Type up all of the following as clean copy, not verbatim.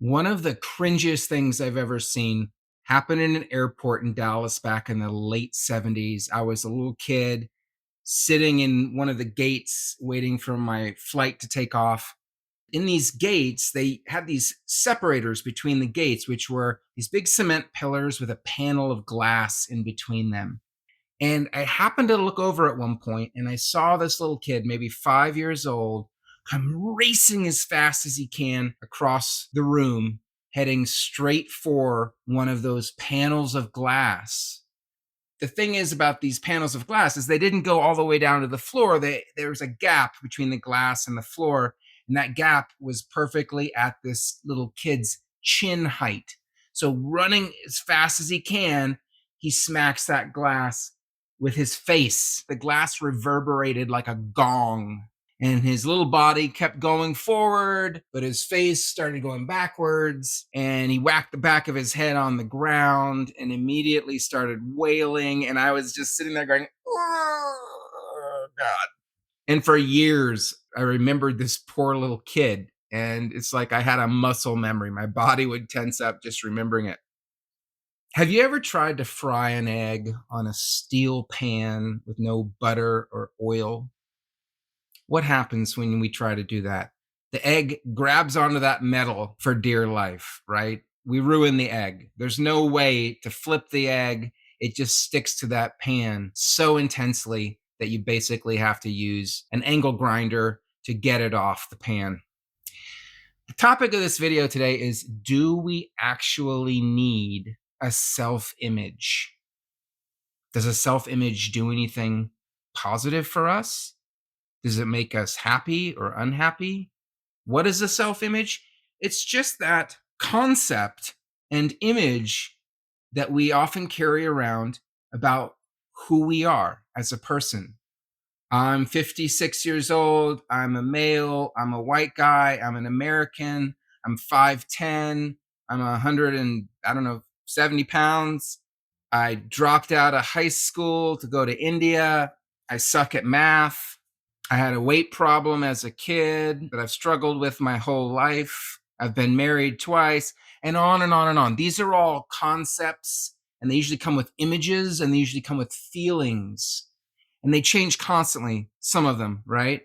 One of the cringiest things I've ever seen happened in an airport in Dallas back in the late 70s. I was a little kid sitting in one of the gates waiting for my flight to take off. In these gates, they had these separators between the gates, which were these big cement pillars with a panel of glass in between them. And I happened to look over at one point and I saw this little kid, maybe 5 years old, come racing as fast as he can across the room, heading straight for one of those panels of glass. The thing is about these panels of glass is they didn't go all the way down to the floor. There was a gap between the glass and the floor, and that gap was perfectly at this little kid's chin height. So running as fast as he can, he smacks that glass with his face. The glass reverberated like a gong, and his little body kept going forward, but his face started going backwards, and he whacked the back of his head on the ground and immediately started wailing. And I was just sitting there going, oh God. And for years, I remembered this poor little kid. And it's like I had a muscle memory. My body would tense up just remembering it. Have you ever tried to fry an egg on a steel pan with no butter or oil? What happens when we try to do that? The egg grabs onto that metal for dear life, right? We ruin the egg. There's no way to flip the egg. It just sticks to that pan so intensely that you basically have to use an angle grinder to get it off the pan. The topic of this video today is, do we actually need a self image? Does a self image do anything positive for us? Does it make us happy or unhappy? What is a self image? It's just that concept and image that we often carry around about who we are as a person. I'm 56 years old. I'm a male. I'm a white guy. I'm an American. I'm 5'10. I'm 100 and I don't know, 70 pounds. I dropped out of high school to go to India. I suck at math. I had a weight problem as a kid that I've struggled with my whole life. I've been married twice, and on and on and on. These are all concepts, and they usually come with images, and they usually come with feelings, and they change constantly, some of them, right?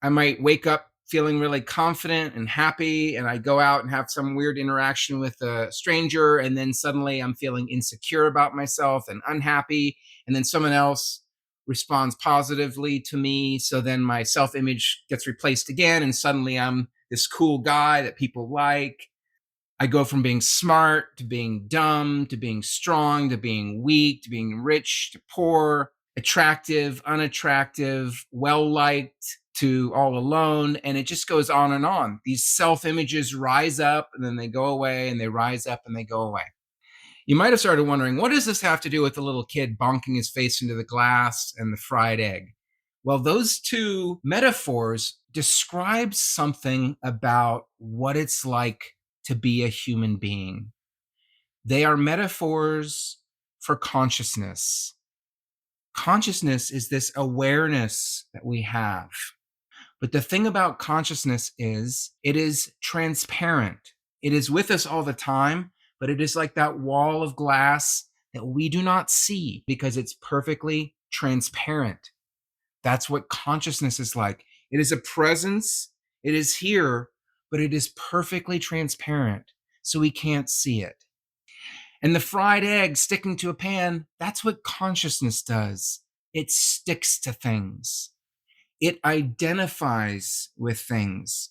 I might wake up feeling really confident and happy, and I go out and have some weird interaction with a stranger, and then suddenly I'm feeling insecure about myself and unhappy, and then someone else responds positively to me. So then my self image gets replaced again, and suddenly I'm this cool guy that people like. I go from being smart to being dumb to being strong to being weak to being rich to poor, attractive, unattractive, well liked to all alone. And it just goes on and on. These self images rise up and then they go away, and they rise up and they go away. You might have started wondering, what does this have to do with the little kid bonking his face into the glass and the fried egg? Well, those two metaphors describe something about what it's like to be a human being. They are metaphors for consciousness. Consciousness is this awareness that we have. But the thing about consciousness is it is transparent. It is with us all the time, but it is like that wall of glass that we do not see because it's perfectly transparent. That's what consciousness is like. It is a presence, it is here, but it is perfectly transparent, so we can't see it. And the fried egg sticking to a pan, that's what consciousness does. It sticks to things. It identifies with things.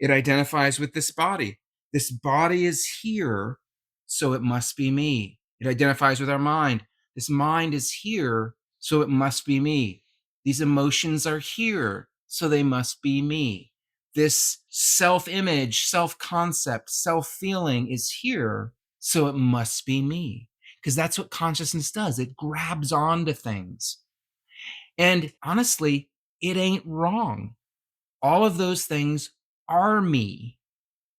It identifies with this body. This body is here, so it must be me. It identifies with our mind. This mind is here, so it must be me. These emotions are here, so they must be me. This self image, self concept, self feeling is here, so it must be me. Because that's what consciousness does. It grabs onto things. And honestly, it ain't wrong. All of those things are me.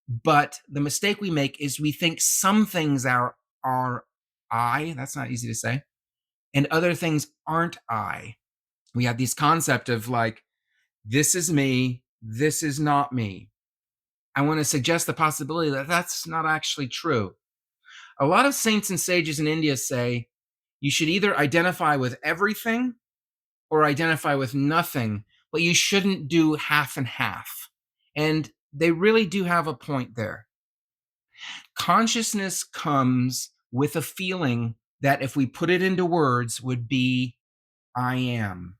But the mistake we make is we think some things are I, that's not easy to say, and other things aren't I. We have these concept of like, this is me, this is not me. I want to suggest the possibility that that's not actually true. A lot of saints and sages in India say you should either identify with everything or identify with nothing, but you shouldn't do half and half. And they really do have a point there. Consciousness comes with a feeling that, if we put it into words, would be I am,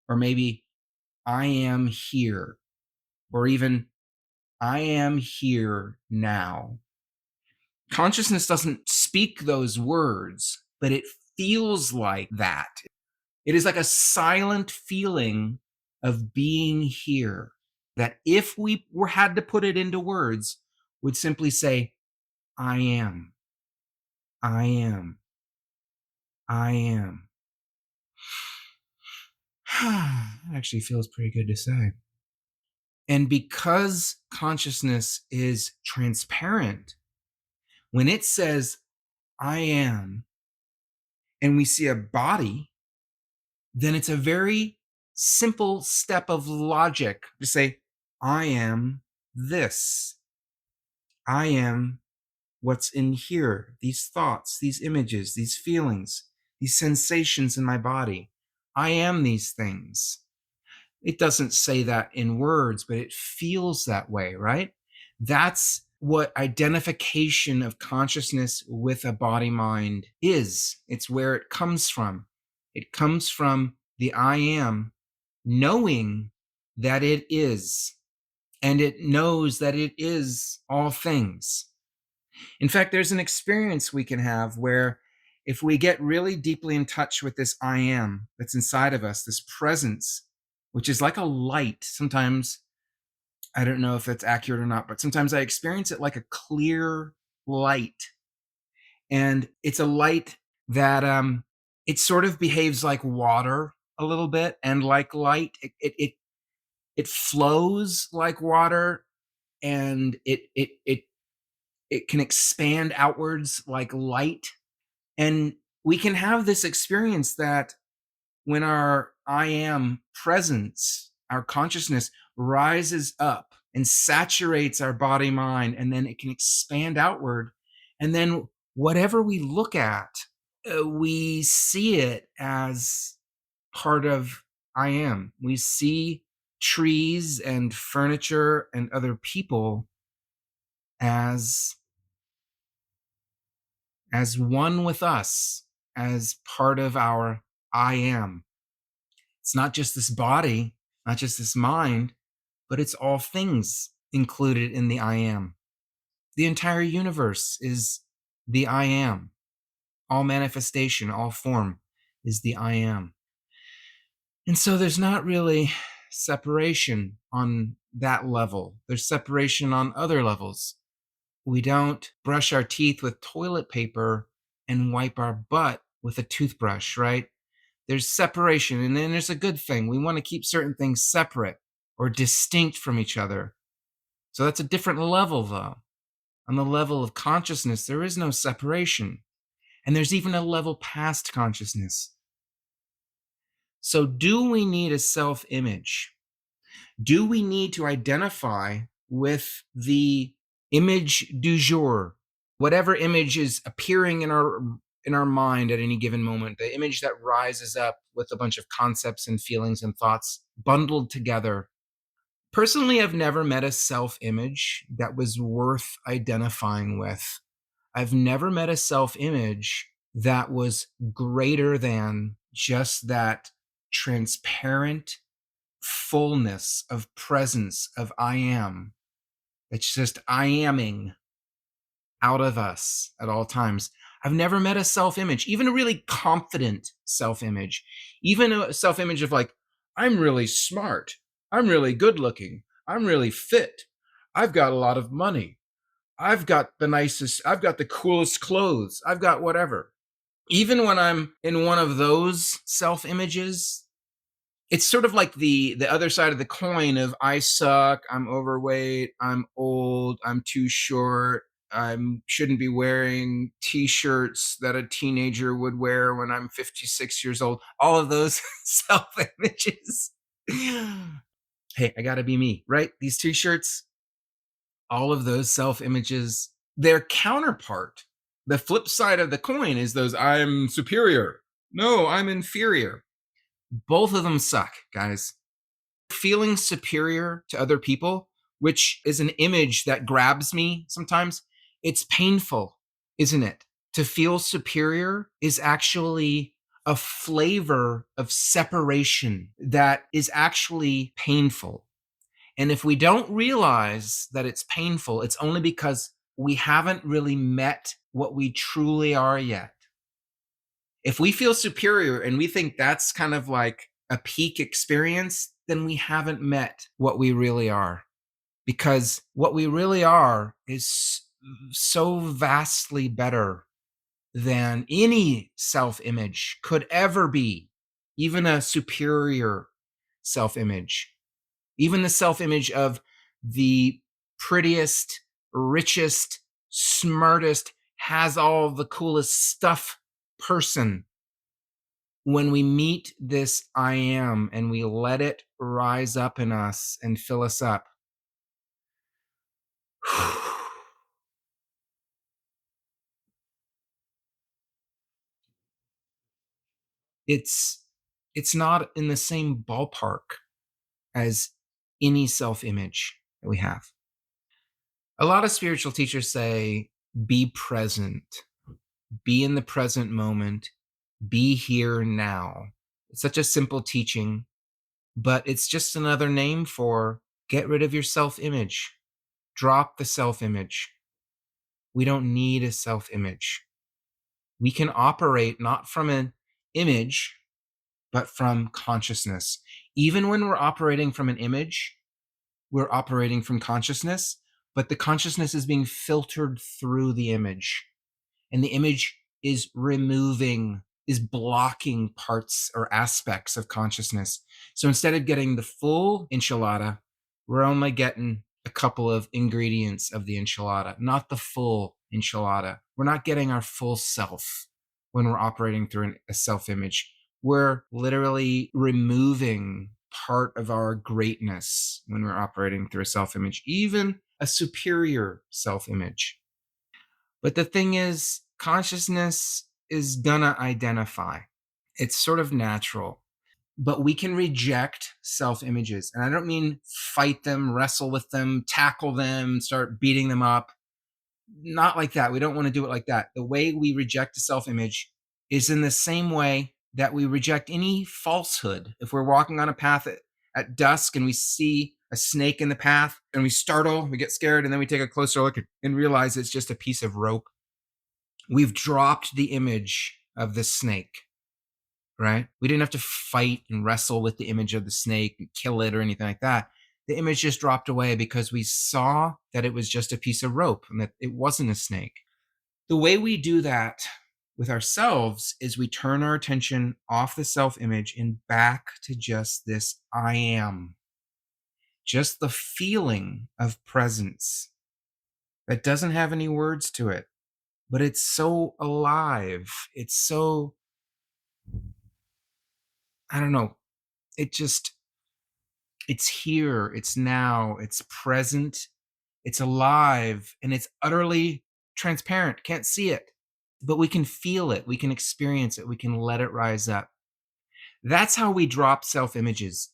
or maybe I am here, or even I am here now. Consciousness doesn't speak those words, but it feels like that. It is like a silent feeling of being here that, if we had to put it into words, would simply say, I am, I am, I am. It actually feels pretty good to say. And because consciousness is transparent, when it says, I am, and we see a body, then it's a very simple step of logic to say, I am this. I am what's in here, these thoughts, these images, these feelings, these sensations in my body. I am these things. It doesn't say that in words, but it feels that way, right? That's what identification of consciousness with a body mind is. It's where it comes from. It comes from the I am knowing that it is, and it knows that it is all things. In fact, there's an experience we can have where, if we get really deeply in touch with this I am that's inside of us, this presence, which is like a light. Sometimes, I don't know if that's accurate or not, but sometimes I experience it like a clear light. And it's a light that it sort of behaves like water a little bit, and like light. It flows like water, and it can expand outwards like light. And we can have this experience that, when our I am presence, our consciousness rises up and saturates our body mind, and then it can expand outward. And then whatever we look at, we see it as part of I am. We see trees and furniture and other people as one with us, as part of our I am. It's not just this body, not just this mind, but it's all things included in the I am. The entire universe is the I am. All manifestation, all form is the I am. And so there's not really separation on that level. There's separation on other levels. We don't brush our teeth with toilet paper and wipe our butt with a toothbrush, right? There's separation, and then there's a good thing. We want to keep certain things separate or distinct from each other. So that's a different level, though. On the level of consciousness, there is no separation. And there's even a level past consciousness. So, do we need a self image? Do we need to identify with the image du jour, whatever image is appearing in our mind at any given moment, the image that rises up with a bunch of concepts and feelings and thoughts bundled together? Personally, I've never met a self image that was worth identifying with. I've never met a self image that was greater than just that transparent fullness of presence of I am. It's just I aming out of us at all times. I've never met a self image, even a really confident self image, even a self image of like, I'm really smart, I'm really good looking, I'm really fit, I've got a lot of money, I've got I've got the coolest clothes, I've got whatever. Even when I'm in one of those self images, it's sort of like the other side of the coin of I suck, I'm overweight, I'm old, I'm too short, I shouldn't be wearing t-shirts that a teenager would wear when I'm 56 years old. All of those self images. Hey, I got to be me, right? These t-shirts, all of those self images, their counterpart, the flip side of the coin is those I'm superior. No, I'm inferior. Both of them suck, guys. Feeling superior to other people, which is an image that grabs me sometimes, it's painful, isn't it? To feel superior is actually a flavor of separation that is actually painful. And if we don't realize that it's painful, it's only because we haven't really met what we truly are yet. If we feel superior and we think that's kind of like a peak experience, then we haven't met what we really are. Because what we really are is so vastly better than any self image could ever be, even a superior self image. Even the self image of the prettiest, richest, smartest, has all the coolest stuff person. When we meet this I am and we let it rise up in us and fill us up, it's it's not in the same ballpark as any self image that we have. A lot of spiritual teachers say, be present, be in the present moment, be here now. It's such a simple teaching, but it's just another name for get rid of your self image, drop the self image. We don't need a self image. We can operate not from an image, but from consciousness. Even when we're operating from an image, we're operating from consciousness, but the consciousness is being filtered through the image. And the image is removing, is blocking parts or aspects of consciousness. So instead of getting the full enchilada, we're only getting a couple of ingredients of the enchilada, not the full enchilada. We're not getting our full self when we're operating through a self image. We're literally removing part of our greatness when we're operating through a self image, even a superior self image. But the thing is, consciousness is gonna identify. It's sort of natural. But we can reject self images. And I don't mean fight them, wrestle with them, tackle them, start beating them up. Not like that. We don't want to do it like that. The way we reject a self image is in the same way that we reject any falsehood. If we're walking on a path at dusk and we see a snake in the path and we startle, we get scared, and then we take a closer look and realize it's just a piece of rope, we've dropped the image of the snake, right? We didn't have to fight and wrestle with the image of the snake and kill it or anything like that. The image just dropped away because we saw that it was just a piece of rope and that it wasn't a snake. The way we do that with ourselves is we turn our attention off the self image and back to just this I am, just the feeling of presence that doesn't have any words to it, but it's so alive. It's so, I don't know, it just, it's here, it's now, it's present, it's alive, and it's utterly transparent. Can't see it, but we can feel it, we can experience it, we can let it rise up. That's how we drop self images.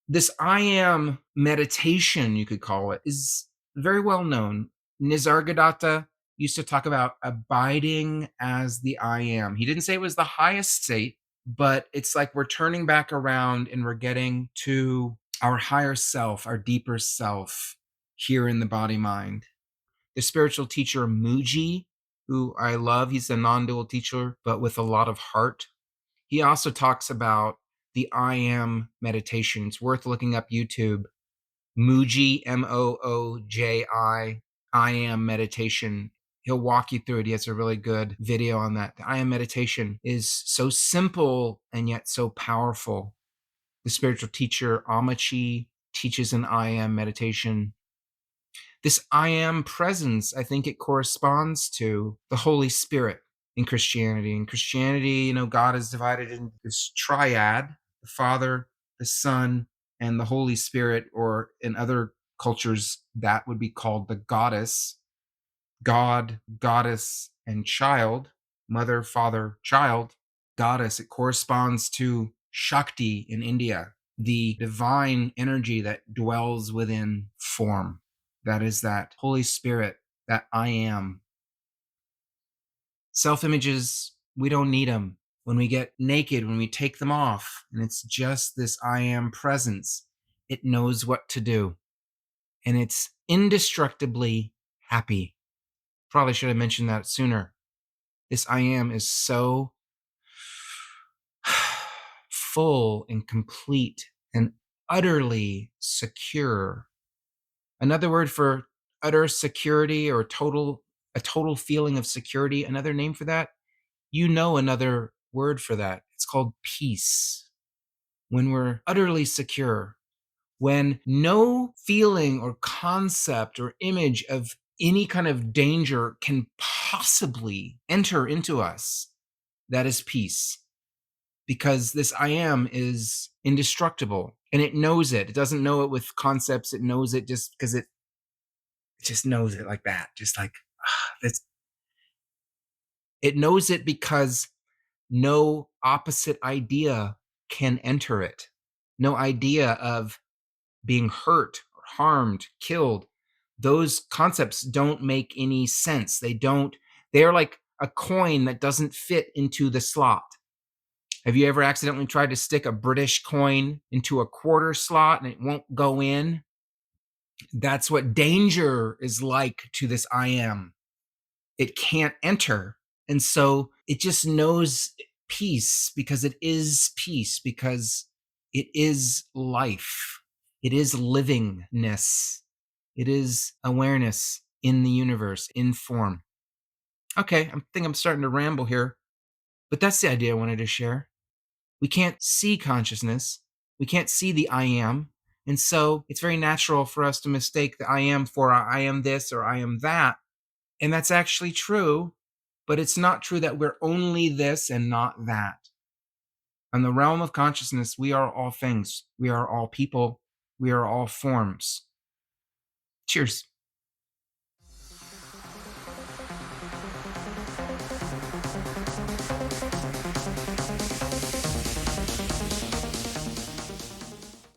This I am meditation, you could call it, is very well known. Nisargadatta used to talk about abiding as the I am. He didn't say it was the highest state, but it's like we're turning back around and we're getting to our higher self, our deeper self here in the body mind. The spiritual teacher Muji, who I love, he's a non dual teacher, but with a lot of heart. He also talks about the I am meditation. It's worth looking up YouTube. Mooji, I am meditation. He'll walk you through it. He has a really good video on that. The I am meditation is so simple and yet so powerful. The spiritual teacher Amachi teaches an I am meditation. This I am presence, I think it corresponds to the Holy Spirit in Christianity. In Christianity, God is divided into this triad: the Father, the Son, and the Holy Spirit, or in other cultures, that would be called the goddess, god, goddess, and child, mother, father, child. Goddess, it corresponds to Shakti in India, the divine energy that dwells within form. That is that Holy Spirit, that I am. Self images, we don't need them. When we get naked, when we take them off, and it's just this I am presence, it knows what to do. And it's indestructibly happy. Probably should have mentioned that sooner. This I am is so full and complete and utterly secure. Another word for utter security or a total feeling of security, another name for that, another word for that. It's called peace. When we're utterly secure, when no feeling or concept or image of any kind of danger can possibly enter into us, that is peace. Because this I am is indestructible and it knows it. It doesn't know it with concepts. It knows it just because it just knows it like that. Just like it's, it knows it because no opposite idea can enter it. No idea of being hurt or harmed, killed. Those concepts don't make any sense. They're like a coin that doesn't fit into the slot. Have you ever accidentally tried to stick a British coin into a quarter slot and it won't go in? That's what danger is like to this I am. It can't enter. And so it just knows peace because it is peace, because it is life. It is livingness. It is awareness in the universe, in form. Okay, I think I'm starting to ramble here, but that's the idea I wanted to share. We can't see consciousness. We can't see the I am. And so it's very natural for us to mistake the I am for I am this or I am that. And that's actually true, but it's not true that we're only this and not that. In the realm of consciousness, we are all things. We are all people. We are all forms. Cheers.